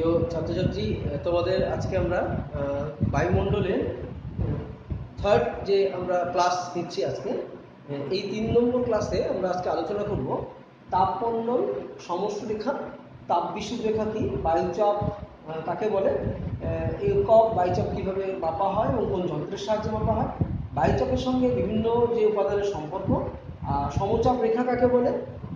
প্রিয় ছাত্রছাত্রী, তোমাদের আজকে আমরা বায়ুমণ্ডলের থার্ড যে আমরা ক্লাস নিচ্ছি আজকে, এই 3 নম্বর ক্লাসে আমরা আজকে আলোচনা করব তাপমণ্ডল, সমষ্টিরেখা, তাপবিষুব রেখা কি, বায়ুচাপ কাকে বলে, একক বায়ুচাপ কীভাবে মাপা হয় এবং কোন যন্ত্রের সাহায্যে মাপা হয়, বায়ুচাপের সঙ্গে বিভিন্ন যে উপাদানের সম্পর্ক, সমচাপ রেখা কাকে বলে,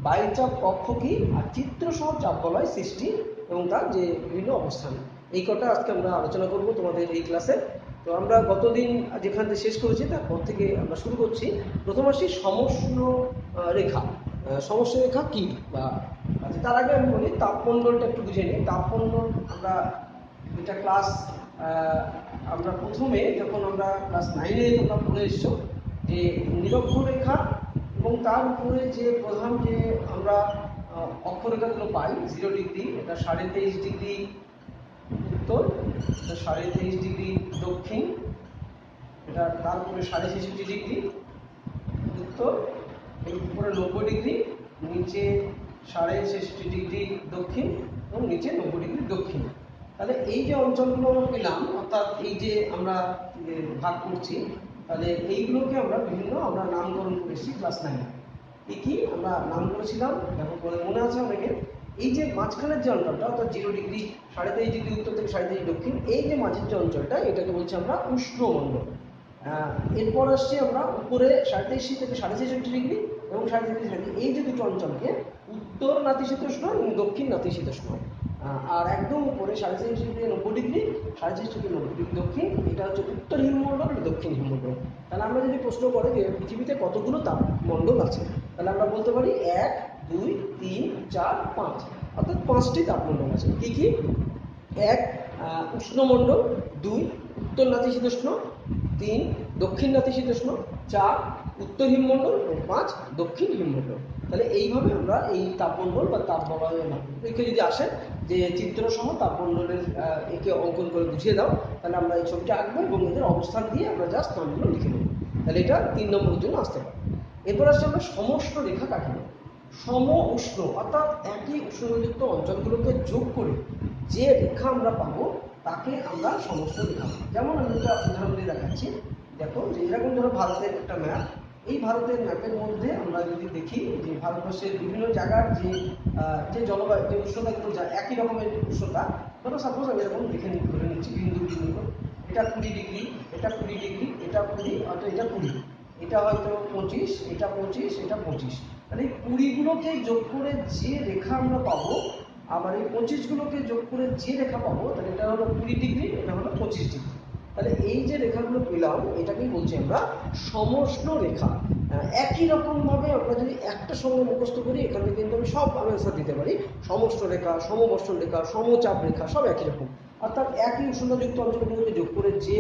বায়ুচাপ কক্ষ কি, আর চিত্রসহ চাপ বলয় সৃষ্টি এবং তার যে বিভিন্ন অবস্থান, এই কটা আজকে আমরা আলোচনা করব তোমাদের এই ক্লাসে। তো আমরা গতদিন যেখান থেকে শেষ করেছি তারপর থেকে আমরা শুরু করছি। প্রথম আসি সমষ্ণ রেখা। সমষ্ণ রেখা কি, বা তার আগে আমি বলি তাপমণ্ডলটা একটু বুঝে নিই। তাপমণ্ডল আমরা এটা ক্লাস আমরা প্রথমে যখন আমরা ক্লাস 9-এ তোমরা পড়ে এসছো যে নিরক্ষরেখা এবং তার উপরে যে প্রধান যে আমরা অক্ষরেখাগুলো পাই, 0 ডিগ্রি, এটা 23.5 ডিগ্রি উত্তর, এটা 23.5 ডিগ্রি দক্ষিণ, এটা তার উপরে 66 ডিগ্রি উত্তর, এর উপরে 90 ডিগ্রি, নিচে 66 ডিগ্রি দক্ষিণ এবং নিচে 90 ডিগ্রি দক্ষিণ। তাহলে এই যে অঞ্চলগুলো আমরা পেলাম, অর্থাৎ এই যে আমরা ভাগ করছি, তাহলে এইগুলোকে আমরা বিভিন্ন আমরা নামকরণ করেছি ক্লাস 9-এ। কি আমরা নাম করেছিলাম দেখো, মনে আছে অনেকে, এই যে মাঝখানের যে অঞ্চলটা অর্থাৎ 0 ডিগ্রি, 23.5 ডিগ্রি উত্তর থেকে 23.5 দক্ষিণ, এই যে মাঝের যে অঞ্চলটা, এটাকে বলছি আমরা উষ্ণমণ্ডল। এরপর আসছি আমরা উপরে 23.5 থেকে 66 ডিগ্রি এবং 66 ডিগ্রি, এই যে দুটো অঞ্চলকে উত্তর নাতিশীতোষ্ণ এবং দক্ষিণ নাতিশীতোষ্ণ। আর একদম উপরে 66 ডিগ্রি 90 ডিগ্রি, 66 ডিগ্রি 90 ডিগ্রি দক্ষিণ, এটা হচ্ছে উত্তর হিমমণ্ডল, দক্ষিণ হিমমণ্ডল। তাহলে আমরা যদি প্রশ্ন করে যে পৃথিবীতে কতগুলো তাপমণ্ডল আছে, তাহলে আমরা বলতে পারি 1, 2, 3, 4, 5, অর্থাৎ 5টি তাপমণ্ডল আছে। কি কি? 1 উষ্ণমণ্ডল, 2 উত্তর নাতিশীতোষ্ণ, 3 দক্ষিণ নাতিশীতোষ্ণ, 4 উত্তর হিমমণ্ডল এবং 5 দক্ষিণ হিমমণ্ডল। তাহলে এইভাবে আমরা এই তাপমণ্ডল বা তাপ বলয়ের একে যদি আসে যে চিত্রসহ তাপমণ্ডলের একে অঙ্কন করে বুঝিয়ে দাও, তাহলে আমরা এই ছবিটা আঁকবো এবং এদের অবস্থান দিয়ে আমরা জাস্ট নামগুলো লিখে নেব। তাহলে এটা 3 নম্বরের জন্য আসতে পারে। এরপর আসছে আমরা সমষ্ণ রেখা কাকে বলে। সম উষ্ণ অর্থাৎ একই উষ্ণযুক্ত অঞ্চলগুলোকে যোগ করে যে রেখা আমরা পাবো তাকে আমরা সমষ্ণ রেখা বলি। যেমন আমি একটা উদাহরণ দিয়ে দেখাচ্ছি। দেখো যে এরকম ধরো ভারতের একটা ম্যাপ, এই ভারতের ম্যাপের মধ্যে আমরা যদি দেখি যে ভারতবর্ষের বিভিন্ন জায়গার যে জলবায়ু, যে উষ্ণতাগুলো যা একই রকমের উষ্ণতা, ধরো সাপোজ আমি এরকম দেখে ধরে নিচ্ছি বিন্দু বিন্দু, এটা 20 ডিগ্রি, এটা 20 ডিগ্রি, এটা 20, অর্থাৎ এটা 20, এটা হয়তো 25, এটা 25, এটা 25। তাহলে এই 20গুলোকে যোগ করে যে রেখা আমরা পাবো, আবার এই 25গুলোকে যোগ করে যে রেখা পাবো, তাহলে এটা হলো 20 ডিগ্রি, এটা হলো 25 ডিগ্রি। তাহলে এই যে রেখাগুলো পেলাম এটাকেই বলছি আমরা সমষ্ণ রেখা। একই রকম ভাবে আমরা যদি একটা সঙ্গে মুখস্থ করি, এখানে কিন্তু আমি সব আনসার দিতে পারি। সমষ্ণ রেখা, সমবর্ষণ রেখা, সমচাপ রেখা, সব একই রকম। অর্থাৎ একই উষ্ণতাযুক্ত অঞ্চলগুলোকে যোগ করে যে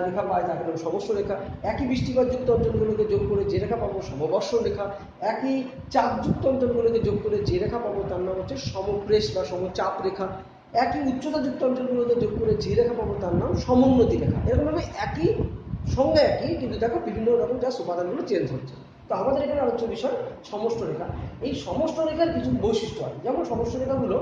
রেখা পাই তাকে হলো সমষ্ণ রেখা। একই বৃষ্টিপাতযুক্ত অঞ্চলগুলোকে যোগ করে যে রেখা পাবো সমবর্ষণ রেখা। একই চাপযুক্ত অঞ্চলগুলোকে যোগ করে যে রেখা পাবো তার নাম হচ্ছে সমপ্রেশ বা সমচাপ রেখা। একই উচ্চতাযুক্ত অঞ্চলগুলোকে যোগ করে যে রেখা পাবো তার নাম সমোন্নতি রেখা। এরকমভাবে একই সংজ্ঞা একই, কিন্তু দেখো বিভিন্ন রকম যা উপাদানগুলো চেঞ্জ হচ্ছে। তো আমাদের এখানে আলোচ্য বিষয় সমষ্ণ রেখা। এই সমষ্ণ রেখার কিছু বৈশিষ্ট্য হয়, যেমন সমষ্ণ রেখাগুলো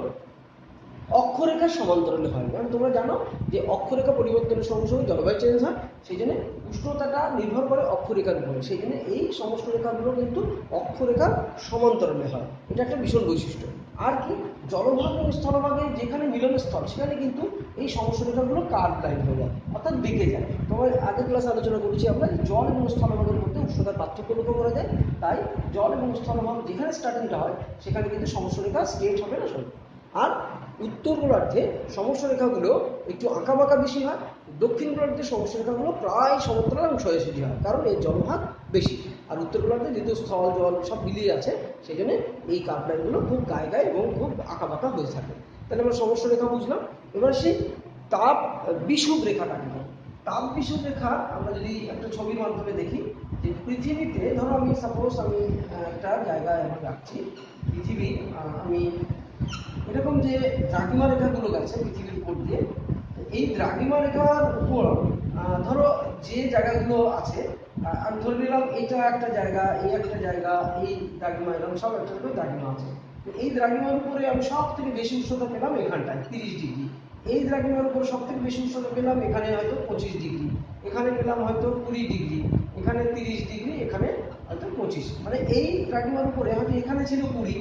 অক্ষরেখার সমান্তরালে হয়। কারণ তোমরা জানো যে অক্ষরেখা পরিবর্তনের সঙ্গে সঙ্গে জলবায়ু চেঞ্জ হয়, সেই জন্য উষ্ণতাটা নির্ভর করে অক্ষরেখার উপরে। সেই জন্য এই সমষ্ণ রেখাগুলো কিন্তু অক্ষরেখার সমান্তরালে হয়। এটা একটা ভীষণ বৈশিষ্ট্য। আর কি, জলভাগ এবং স্থলভাগে যেখানে মিলনস্থল সেখানে কিন্তু এই সমষ্ণ রেখাগুলো কার্ভ লাইন হয়ে যায়, অর্থাৎ বেঁকে যায়। তোমার আগের ক্লাসে আলোচনা করেছি আমরা জল এবং স্থলভাগের মধ্যে উষ্ণতার পার্থক্য লক্ষ্য করা যায়। তাই জল এবং স্থলভাগ যেখানে স্টার্টিংটা হয় সেখানে কিন্তু সমষ্ণ রেখা স্ট্রেট হবে না, সরু। আর উত্তর গোলার্ধে সমষ্ণ রেখাগুলো একটু আঁকাবাঁকা বেশি হয়, দক্ষিণ গোলার্ধে সমষ্ণ রেখাগুলো প্রায় সমান্তরাল এবং সোজাসুজি হয়, কারণ এর জলভাগ বেশি। আর উত্তর গোলার্ধে যেহেতু স্থল জল সব মিলিয়ে আছে, সেই জন্য এই কার্ভ লাইনগুলো খুব গায়ে গায়ে এবং খুব আঁকাবাঁকা হয়ে থাকে। তাহলে আমরা সমষ্ণ রেখা বুঝলাম। এবার সেই তাপ বিষুব রেখাটাকে, তাপ বিষুব রেখা আমরা যদি একটা ছবির মাধ্যমে দেখি যে পৃথিবীতে, ধরো আমি সাপোজ আমি একটা জায়গায় আমি রাখছি পৃথিবী, আমি এরকম যে দ্রাঘিমা রেখাগুলো গেছে পৃথিবীর উপর দিয়ে, এই দ্রাঘিমা রেখার উপর ধরো যে জায়গাগুলো আছে, আমি ধরে নিলাম এটা একটা জায়গা, এই একটা জায়গা, এই দ্রাঘিমা, এরকম সব একটা করে দ্রাঘিমা আছে। এই দ্রাঘিমার উপরে আমি সব থেকে বেশি উষ্ণতা পেলাম এখানটায় 30°। এই দ্রাঘিমার উপর সব থেকে বেশি উষ্ণতা পেলাম এখানে হয়তো 25°, এখানে পেলাম হয়তো 20°, এখানে 30°, এখানে হয়তো 25। মানে এই দ্রাঘিমার উপরে হয়তো এখানে ছিল 20,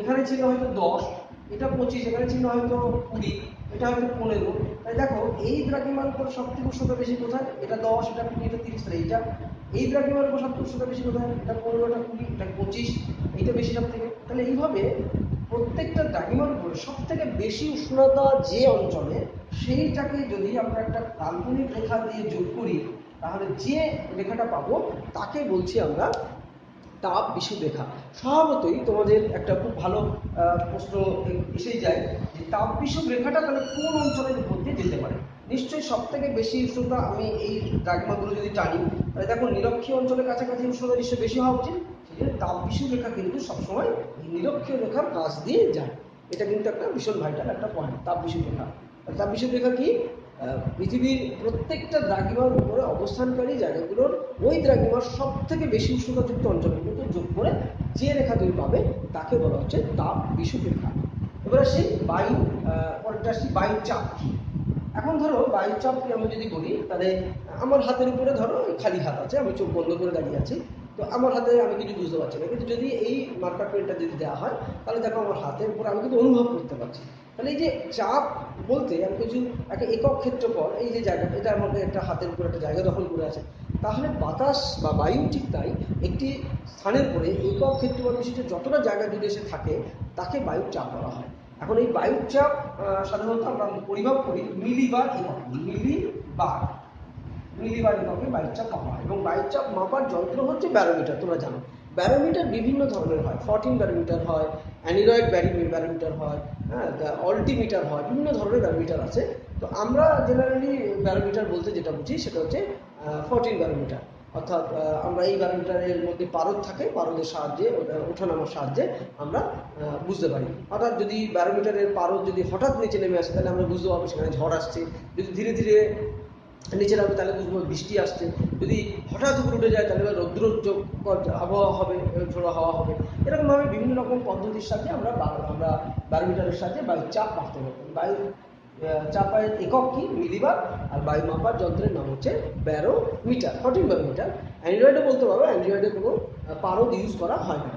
এখানে ছিল হয়তো 10, এটা 25, এখানে ছিল হয়তো 20, এটা হয়তো 15। তাই দেখো এই দ্রাঘিমার উপর সব থেকে উষ্ণতা বেশি কোথায়? এটা 10, এটা 20, এটা 30, তাহলে এইটা। এই দ্রাঘিমার উপর সব থেকে উষ্ণতা বেশি কোথায়? এটা 15, এটা 20, এটা 25, এইটা বেশি সব থেকে। তাহলে এইভাবে প্রত্যেকটা দ্রাঘিমার উপর সব থেকে বেশি উষ্ণতা যে অঞ্চলে, সেইটাকে যদি আমরা একটা কাল্পনিক রেখা দিয়ে যোগ করি, তাহলে যে রেখাটা পাবো তাকে বলছি আমরা তাপ বিষুব রেখা। স্বভাবতই তোমাদের একটা খুব ভালো প্রশ্ন এসেই যায় যে তাপ বিষুব রেখাটা তাহলে কোন অঞ্চলের উপর দিয়ে যেতে পারে। নিশ্চয়ই সব থেকে বেশি উষ্ণতা আমি এই দ্রাঘিমাগুলো যদি টানি, তাহলে দেখো নিরক্ষীয় অঞ্চলের কাছাকাছি উষ্ণতা নিশ্চয়ই বেশি হওয়া উচিত। সেই জন্য তাপ বিষুব রেখা কিন্তু সবসময় নিরক্ষীয় রেখার কাছ দিয়ে যায়। এটা কিন্তু একটা ভীষণ ভাইটাল একটা পয়েন্ট, তাপ বিষুব রেখা। তাপ বিষুব রেখা কি? পৃথিবীর প্রত্যেকটা দ্রাঘিমার উপরে অবস্থানকারী জায়গাগুলোর ওই দ্রাঘিমার সব থেকে বেশি উষ্ণতাযুক্ত অঞ্চলগুলোকে যোগ করে যে রেখা তুমি পাবে তাকে বলা হচ্ছে তাপ বিষুব রেখা। এবার আসি বায়ু, পরেরটা আসি বায়ুর চাপ কি। এখন ধরো বায়ুর চাপকে আমি যদি বলি, তাহলে আমার হাতের উপরে ধরো খালি হাত আছে, আমি চোখ বন্ধ করে দাঁড়িয়ে আছি, তো আমার হাতে আমি কিছু বুঝতে পারছি না, কিন্তু যদি এই মার্কার পেনটা যদি দেওয়া হয়, তাহলে দেখো আমার হাতের উপরে আমি কিন্তু অনুভব করতে পারছি। তাহলে এই যে চাপ বলতে আমি কিছু একটা একক ক্ষেত্রফল, এই যে জায়গাটা, এটা আমাকে একটা হাতের উপরে একটা জায়গা দখল করে আছে, তাহলে বাতাস বা বায়ু ঠিক তাই একটি স্থানের পরে একক ক্ষেত্রফল বিশিষ্ট যতটা জায়গা জুড়ে এসে থাকে তাকে বায়ুর চাপ বলা হয়। এখন এই বায়ুর চাপ সাধারণত আমরা পরিমাপ করি মিলিবার এককে, মিলিবার এককে বায়ুর চাপ মাপা হয়। এবং বায়ুর চাপ মাপার যন্ত্র হচ্ছে ব্যারোমিটার। তোমরা জানো ব্যারোমিটার বিভিন্ন ধরনের হয়, 14 ব্যারোমিটার হয়, অ্যানিরয়েড ব্যারোমিটার হয়, হ্যাঁ, অল্টিমিটার হয়, বিভিন্ন ধরনের ব্যারোমিটার আছে। তো আমরা জেনারেলি ব্যারোমিটার বলতে যেটা বুঝি সেটা হচ্ছে 14 ব্যারোমিটার। অর্থাৎ আমরা এই ব্যারোমিটারের মধ্যে পারদ থাকে, পারদের সাহায্যে, ওঠানামার সাহায্যে আমরা বুঝতে পারি। অর্থাৎ যদি ব্যারোমিটারের পারদ যদি হঠাৎ নিচে নেমে আসে, তাহলে আমরা বুঝতে পারবো সেখানে ঝড় আসছে। যদি ধীরে ধীরে নিচে নামে, তাহলে বুঝবো বৃষ্টি আসছে। যদি হঠাৎ উপরে উঠে যায়, তাহলে রৌদ্র আবহাওয়া হবে, ঝোড়ো হাওয়া হবে। এরকমভাবে বিভিন্ন রকম পদ্ধতির সাথে আমরা ব্যারোমিটারের সাথে বায়ুর চাপ মাপতে পারবো। বায়ুর চাপের একক কি? মিলিবার। আর বায়ু মাপার যন্ত্রের নাম হচ্ছে ব্যারোমিটার, 14 ব্যারোমিটার। অ্যান্ড্রয়েডও বলতে পারো, অ্যান্ড্রয়েডে কোনো পারদ ইউজ করা হয় না।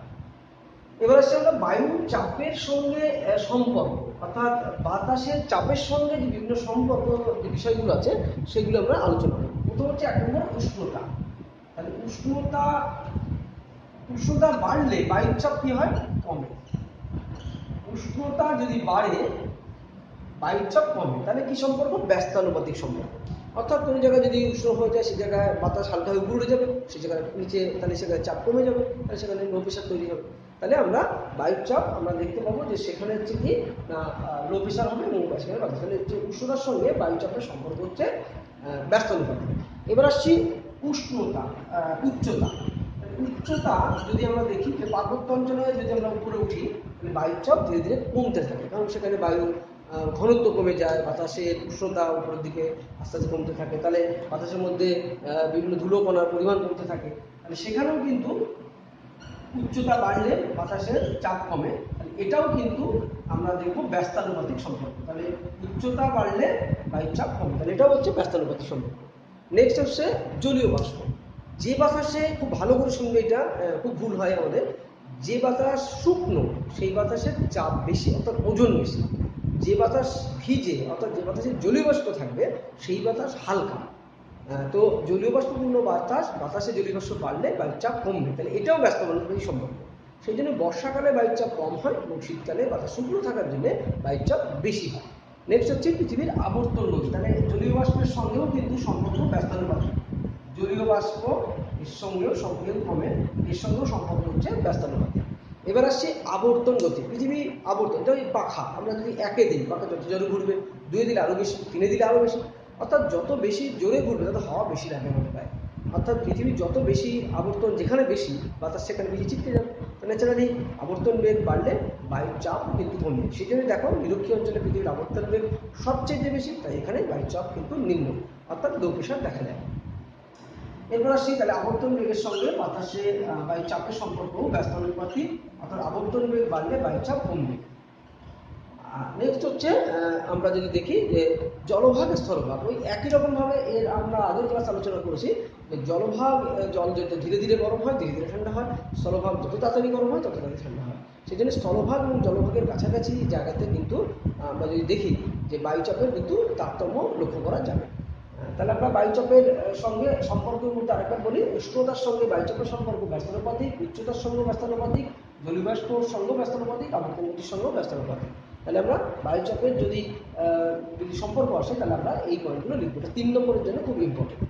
এবার আসছে আমরা বায়ুর চাপের সঙ্গে সম্পর্ক, অর্থাৎ বাতাসের চাপের সঙ্গে যে বিভিন্ন সম্পর্ক যে বিষয়গুলো আছে সেগুলো আমরা আলোচনা করব। প্রথম হচ্ছে 1 নম্বর উষ্ণতা। তাহলে উষ্ণতা বাড়লে বায়ুর চাপ কি হয়? কমে। উষ্ণতা যদি বাড়ে বায়ুর চাপ কমে, তাহলে কি সম্পর্ক? ব্যস্তানুপাতিক সম্পর্ক। অর্থাৎ কোনো জায়গায় যদি উষ্ণ হয়ে যায়, সে জায়গায় বাতাস হালকা হয়ে উপরে উঠে যাবে, সে জায়গায় নিচে, তাহলে সেখানে চাপ কমে যাবে, তাহলে সেখানে লো প্রেশার তৈরি হবে। তাহলে আমরা বায়ুর চাপ আমরা দেখতে পাবো যে সেখানে হচ্ছে কি না লো প্রেশার হবে, এবং সেখানে বাতাস, তাহলে হচ্ছে উষ্ণতার সঙ্গে বায়ু চাপের সম্পর্ক হচ্ছে ব্যস্তানুপাতিক। এবার আসছি উষ্ণতা, উচ্চতা। উচ্চতা যদি আমরা দেখি যে পার্বত্য অঞ্চলে যদি আমরা উপরে উঠি, তাহলে বায়ুর চাপ ধীরে ধীরে কমতে থাকে, কারণ সেখানে বায়ু ঘনত্ব কমে যায়, বাতাসের উষ্ণতা উপরের দিকে আস্তে আস্তে কমতে থাকে, তাহলে বাতাসের মধ্যে বিভিন্ন ধুলোকণার পরিমাণ কমতে থাকে। তাহলে সেখানেও কিন্তু উচ্চতা বাড়লে বাতাসের চাপ কমে, এটাও কিন্তু আমরা দেখবো ব্যস্তানুপাতিক সম্পর্ক। তাহলে উচ্চতা বাড়লে বায়ুর চাপ কমে, তাহলে এটাও হচ্ছে ব্যস্তানুপাতিক সম্পর্ক। নেক্সট হচ্ছে জলীয় বাষ্প। যে বাতাসে, খুব ভালো করে শুনবে, এটা খুব ভুল হয় আমাদের, যে বাতাস শুকনো সেই বাতাসের চাপ বেশি, অর্থাৎ ওজন বেশি। যে বাতাস ভিজে, অর্থাৎ যে বাতাসে জলীয় বাষ্প থাকবে, সেই বাতাস হালকা। তো জলীয় বাষ্পপূর্ণ বাতাসে জলীয় বাষ্প বাড়লে বায়ুর চাপ কমবে, তাহলে এটাও ব্যস্তানুপাতিক সম্পর্ক। সেই জন্য বর্ষাকালে বায়ুর চাপ কম হয় এবং শীতকালে বাতাস শুকনো থাকার জন্য বায়ুর চাপ বেশি হয়। নেক্সট হচ্ছে পৃথিবীর আবর্তন গতি। তাহলে জলীয় বাষ্পের সঙ্গেও কিন্তু সম্পর্ক ব্যস্তানুপাতিক। জলীয় বাষ্প এর সঙ্গেও সম্পর্ক কমে, এর সঙ্গেও সম্পর্ক হচ্ছে ব্যস্তানুপাতিক। এবার আসছে আবর্তন গতি। পৃথিবী আবর্তন, এটা ওই পাখা, আমরা যদি 1-এ দিই, পাখা যত জোরে ঘুরবে, 2-এ দিলে আরও বেশি, 3-এ দিলে আরও বেশি। অর্থাৎ যত বেশি জোরে ঘুরবে তত হাওয়া বেশি লাগে আমাদের গায়ে। অর্থাৎ পৃথিবীর যত বেশি আবর্তন, যেখানে বেশি বাতাস সেখানে বেশি ছিটকে যাবে। ন্যাচারালি আবর্তন বেগ বাড়লে বায়ুর চাপ কিন্তু কমবে। সেই জন্য দেখো নিরক্ষীয় অঞ্চলে পৃথিবীর আবর্তন বেগ সবচেয়ে বেশি, তাই এখানে বায়ুর চাপ কিন্তু নিম্ন, অর্থাৎ লো প্রেশার দেখা যায়। এরপর আসছি তাহলে আবর্তন বেগের সঙ্গে বাতাসে বায়ুর চাপের সম্পর্ক ব্যস্তানুপাতিক, অর্থাৎ আবর্তন বেগ বাড়লে বায়ুর চাপ কমবে। নেক্সট হচ্ছে আমরা যদি দেখি যে জলভাগ স্থলভাগ, ওই একই রকমভাবে এর আমরা আগের ক্লাস আলোচনা করেছি যে জলভাগ জল যত ধীরে ধীরে গরম হয় ধীরে ধীরে ঠান্ডা হয়, স্থলভাগ যত তাড়াতাড়ি গরম হয় তত তাড়াতাড়ি ঠান্ডা হয়। সেই জন্য স্থলভাগ এবং জলভাগের কাছাকাছি জায়গাতে কিন্তু আমরা যদি দেখি যে বায়ুচাপের কিন্তু তারতম্য লক্ষ্য করা যাবে। তাহলে আমরা বায়ুচাপের সঙ্গে সম্পর্কের মধ্যে আরেকবার বলি, উষ্ণতার সঙ্গে বায়ুচাপের সম্পর্ক ব্যস্তানুপাতিক, উচ্চতার সঙ্গে ব্যস্তানুপাতিক, জলীয়বাষ্পর সঙ্গে ব্যস্তানুপাতিক, আবর্তন গতির সঙ্গে ব্যস্তানুপাতিক। তাহলে আমরা বায়ুচাপের যদি সম্পর্ক আসে তাহলে আমরা এই পয়েন্টগুলো লিখবো, এটা 3 নম্বরের জন্য খুব ইম্পর্টেন্ট।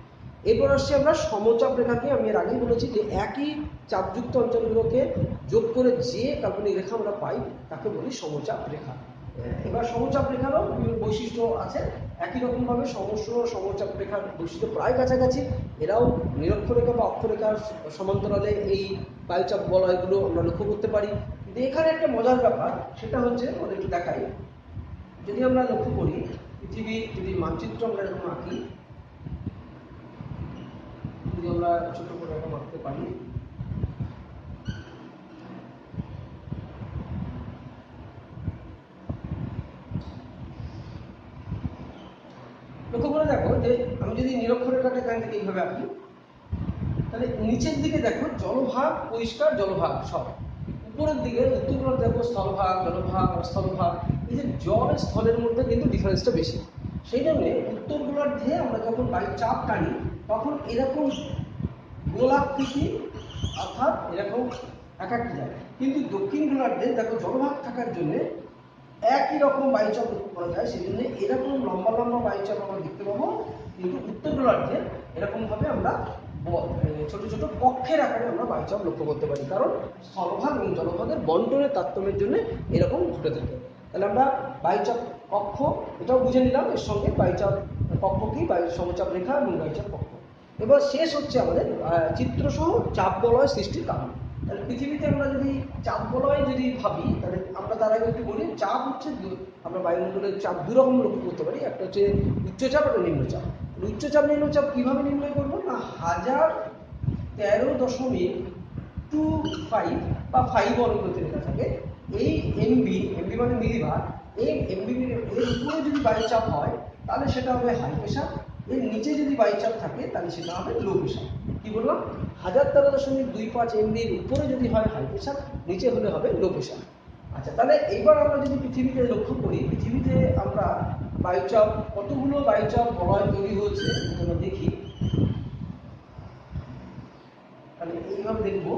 এরপর আসছি আমরা সমচাপ রেখাকে, আমি এর আগেই বলেছি যে একই চাপযুক্ত অঞ্চলগুলোকে যোগ করে যে কাল্পনিক রেখা আমরা পাই তাকে বলি সমচাপ রেখা। এবার সমচাপ রেখারও বিভিন্ন বৈশিষ্ট্য আছে, একই রকমভাবে সমচাপ রেখার বৈশিষ্ট্য প্রায় কাছাকাছি। এরাও নিরক্ষরেখা বা অক্ষরেখার সমান্তরালে এই বায়ুচাপ বলয়গুলো আমরা লক্ষ্য করতে পারি। কিন্তু এখানে একটা মজার ব্যাপার, সেটা হচ্ছে ওদের একটু দেখাই। যদি আমরা লক্ষ্য করি পৃথিবী যদি মানচিত্র আমরা এরকম আঁকি, যদি আমরা ছোট করে এরকম আঁকতে পারি, লক্ষ্য করে দেখো যে আমি যদি নিরক্ষরেখাটা এখান থেকে এইভাবে আঁকি, তাহলে নিচের দিকে দেখো জলভাগ পরিষ্কার, জলভাগ সব। উপরের দিকে উত্তর দেখো স্থলভাগ, জলভাগ আর স্থলভাগ। এই যে জল স্থলের মধ্যে কিন্তু ডিফারেন্সটা বেশি। সেই জন্য উত্তর গোলার্ধে আমরা যখন বায়ুর চাপ টানি তখন এরকম গোলাকৃতি, অর্থাৎ এরকম একাকি যায়। কিন্তু দক্ষিণ গোলার্ধে দেখো জলভাগ থাকার জন্য একই রকম বায়ুচাপ লক্ষ্য করা যায়, সেই জন্য এরকম লম্বা লম্বা বায়ুচাপ আমরা দেখতে পাবো। কিন্তু উত্তর গোলার্ধে এরকমভাবে আমরা ছোট ছোট কক্ষের আকারে আমরা বায়ুচাপ লক্ষ্য করতে পারি, কারণ স্থলভাগ এবং জলভাগের বন্টনের তারতম্যের জন্য এরকম ঘটে থাকে। তাহলে আমরা বায়ুচাপ কক্ষ এটাও বুঝে নিলাম, এর সঙ্গে বায়ুচাপ কক্ষ কি, বায়ু সমচাপ রেখা এবং বায়ুচাপ কক্ষ। এবার শেষ হচ্ছে আমাদের চিত্রসহ চাপ বলয় সৃষ্টির কারণ। তাহলে পৃথিবীতে আমরা যদি চাপ বলয় যদি ভাবি, তাহলে আমরা তার আগে একটু বলি চাপ হচ্ছে আমরা বায়ুমণ্ডলের চাপ দু রকম লক্ষ্য করতে পারি, একটা হচ্ছে উচ্চচাপ একটা নিম্নচাপ। উচ্চচাপ নিম্নচাপ কিভাবে নির্ণয় করবো না, 1013.25 বা 5 বর্গতে লেখা থাকে। এই এমবি মানে মিলিবার, এই এমবি এর উপরে যদি বায়ুচাপ হয় তাহলে সেটা হবে হাই প্রেশার, এর নিচে যদি বায়ুচাপ থাকে তাহলে সেটা হবে লো প্রেশার। কি বললাম, 1013.25 এমবির উপরে যদি হয় হাই প্রেশার, নিচে হলে হবে লো প্রেশার। আচ্ছা, তাহলে এইবার আমরা যদি পৃথিবীতে লক্ষ্য করি, পৃথিবীতে আমরা বায়ুচাপ কতগুলো বায়ুচাপ বলয় তৈরি হয়েছে আমরা দেখি। তাহলে এইভাবে দেখবো,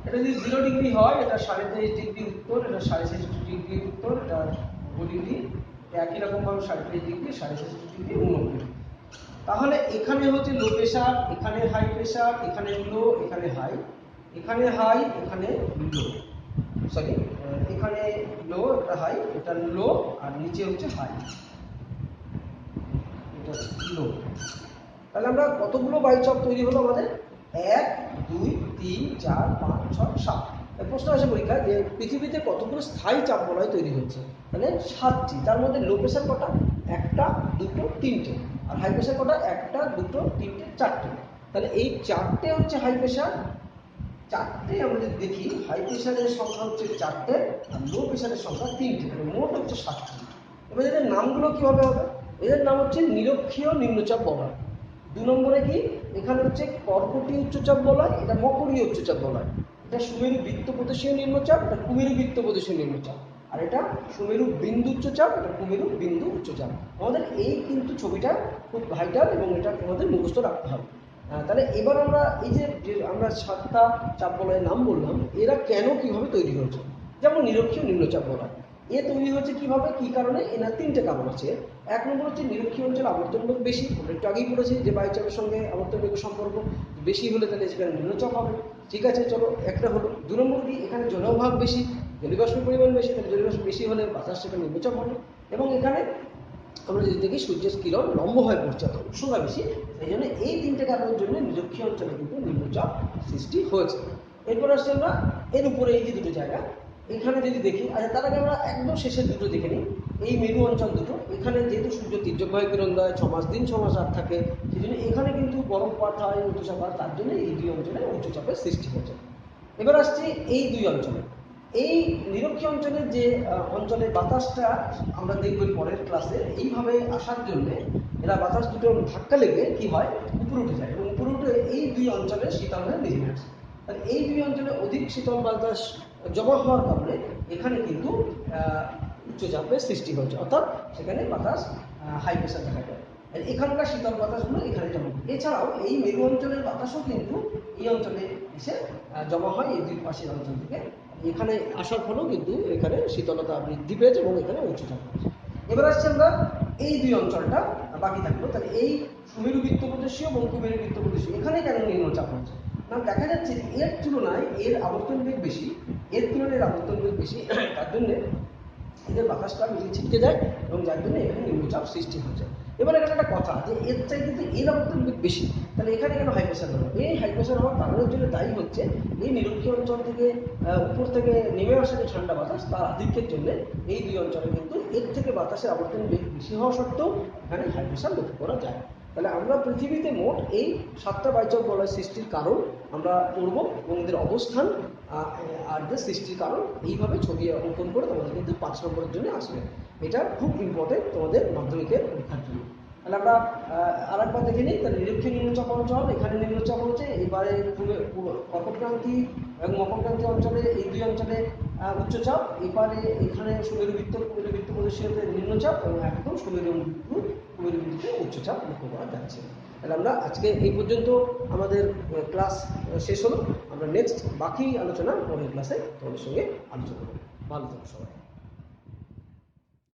এটা যদি 0 ডিগ্রি হয় এটা 23.5 ডিগ্রি উত্তর, এটা 66 ডিগ্রি উত্তর, এটা 2 ডিগ্রি, একই রকম ভাবে 23.5 ডিগ্রি, 66 ডিগ্রি, 29 ডিগ্রি। তাহলে এখানে হচ্ছে লো প্রেশার, এখানে হাই প্রেশার, এখানে লো, এখানে হাই, এখানে হাই, এখানে লো, সরি এখানে লো, এটা হাই, এটা লো, আর নিচে হচ্ছে হাই, এটা লো। তাহলে আমরা কতগুলো বায়ুচাপ তৈরি হলো আমাদের, 1 2 3 4 5 6 7। প্রশ্ন আসে পরীক্ষায় যে পৃথিবীতে কতগুলো স্থায়ী চাপ বলয় তৈরি হচ্ছে, তাহলে 7টি। তার মধ্যে লো প্রেশার কটা, 1টা 2টো 3টে, আর হাই প্রেশার কটা, 1টা 2টো 3টে 4টে। তাহলে এই 4টে হচ্ছে হাই প্রেশার, 4টে আমরা যদি দেখি হাই প্রেশারের সংখ্যা হচ্ছে 4টে আর লো প্রেশারের সংখ্যা 3টে, মানে মোট হচ্ছে 7টি। এবার এদের নামগুলো কিভাবে হবে, এদের নাম হচ্ছে নিরক্ষীয় নিম্নচাপ বলয়। 2 নম্বরে কি, এখানে হচ্ছে কর্কটীয় উচ্চচাপ বলয়, এটা মকরীয় উচ্চচাপ বলয়। এটা সুমেরু বৃত্ত প্রদেশীয় নিম্নচাপ, এটা কুমেরু বৃত্ত প্রদেশীয় নিম্নচাপ। আর এটা সুমেরু বিন্দু উচ্চচাপ, এটা কুমেরু বিন্দু উচ্চচাপ। আমাদের এই কিন্তু ছবিটা খুব ভাইটাল এবং এটা আমাদের মুখস্থ রাখতে হবে। তাহলে এবার আমরা এই যে আমরা 7টা চাপ বলয়ের নাম বললাম, এরা কেন কিভাবে তৈরি হয়েছে। যেমন নিরক্ষীয় নিম্নচাপ বলয়, এ তৈরি হচ্ছে কিভাবে, কি কারণে, এনার 3টে কারণ আছে। 1 নম্বর হচ্ছে নিরক্ষীয় অঞ্চল আবর্তন বেগ বেশি, আমরা একটু আগেই বলেছি যে বায়ুচাপের সঙ্গে আবর্তন বেগের সম্পর্ক বেশি হলে তাহলে সেখানে নিম্নচাপ হবে। ঠিক আছে, চলো একটা হলো। 2 নম্বর কি, এখানে জলভাগ বেশি, জলীয়বাষ্পের পরিমাণ বেশি, তাহলে জলীয়বাষ্প বেশি হলে বাতাস সেখানে নিম্নচাপ হবে। এবং এখানে আমরা যদি দেখি সূর্যের কিরণ লম্ব হয়ে পড়ছে, অর্থাৎ উষ্ণতা বেশি, সেই জন্য এই 3টে কারণের জন্য নিরক্ষীয় অঞ্চলে কিন্তু নিম্নচাপ সৃষ্টি হয়েছে। এরপর আসছে আমরা এর উপরে এই যে দুটো জায়গা, এখানে যদি দেখি, আচ্ছা তার আগে আমরা একদম শেষের দুটো দেখে নিই। এই মেরু অঞ্চল দুটো, এখানে যেহেতু সূর্য তীর্যকভাবে কিরণ দেয়, 6 মাস দিন 6 মাস রাত থাকে, সেই জন্য এখানে কিন্তু বরফপাত হয়, উচ্চচাপ হয়, তার জন্য এই দুই অঞ্চলে উচ্চচাপের সৃষ্টি হয়েছে। এবার আসছি এই দুই অঞ্চলে। এই নিরক্ষীয় অঞ্চলের যে অঞ্চলে বাতাসটা আমরা দেখব পরের ক্লাসে, এইভাবে আসার জন্যে এরা বাতাস দুটো ধাক্কা লেগে কি হয়, উপরে উঠে যায় এবং উপরে উঠে এই দুই অঞ্চলে শীতল হয়ে নেমে আসে। তাহলে এই দুই অঞ্চলে অধিক শীতল বাতাস জমা হওয়ার কারণে এখানে কিন্তু উচ্চচাপের সৃষ্টি হয়েছে, অর্থাৎ সেখানে বাতাস হাই প্রেশার দেখা যায়। আর এখানকার শীতল বাতাসগুলো এখানে জমা হয়। এছাড়াও এই মেরু অঞ্চলের বাতাসও কিন্তু এই অঞ্চলে এসে জমা হয়, এই দুই পাশের অঞ্চল থেকে এখানে আসার ফলেও কিন্তু এখানে শীতলতা বৃদ্ধি পেয়েছে এবং এখানে উচ্চচাপ হয়েছে। এবার আসছে আমরা এই দুই অঞ্চলটা বাকি থাকলো। তাহলে এই সুমেরু বৃত্তপ্রদেশীয় এবং কুমেরু বৃত্তপ্রদেশীয় এখানে কেন নিম্নচাপ হচ্ছে না, দেখা যাচ্ছে এর তুলনায় এর আবর্তন বেগ বেশি, এর তুলনায় এর আবর্তন বেগ বেশি, তার জন্যে এদের বাতাসটা বেশি ছিটকে যায় এবং যার জন্য এখানে নিম্নচাপ সৃষ্টি হচ্ছে। এবার এখানে একটা কথা যে এর চাই কিন্তু এর আবর্তন বেগ বেশি, তাহলে এখানে কেন হাই প্রেশার হলো? এই হাই প্রেশার হওয়ার কারণের জন্য দায়ী হচ্ছে এই নিরক্ষীয় অঞ্চল থেকে উপর থেকে নেমে আসা যে ঠান্ডা বাতাস, তার আধিক্যের জন্য এই দুই অঞ্চলে কিন্তু এর থেকে বাতাসের আবর্তন বেগ বেশি হওয়া সত্ত্বেও এখানে হাই প্রেশার লক্ষ্য করা যায়। তাহলে আমরা পৃথিবীতে মোট এই 7টা বায়ুচাপ বলয় সৃষ্টির কারণ আমরা পড়ব এবং এদের অবস্থান আর যে সৃষ্টির কারণ এইভাবে ছবি অঙ্কন করে তোমাদের কিন্তু 5 নম্বরের জন্য আসবে। এটা খুব ইম্পর্টেন্ট তোমাদের মাধ্যমিকের পরীক্ষার জন্য। তাহলে আমরা আরেকবার দেখে নিই। তাহলে নিরক্ষীয় নিম্নচাপ অঞ্চল, এখানে নিম্নচাপ হচ্ছে, এবারে কর্কটক্রান্তি এবং মকরক্রান্তি অঞ্চলে, এই দুই অঞ্চলে উচ্চচাপ, এবারে এখানে সুমেরু বৃত্তপ্রদেশীয়তে নিম্নচাপ এবং একদম সুমেরু বৃত্তে উচ্চচাপ লক্ষ্য করা যাচ্ছে। তাহলে আমরা আজকে এই পর্যন্ত আমাদের ক্লাস শেষ হলো। আমরা নেক্সট বাকি আলোচনা পরের ক্লাসে তোমাদের সঙ্গে আলোচনা করব। ভালো থাকো সবাই।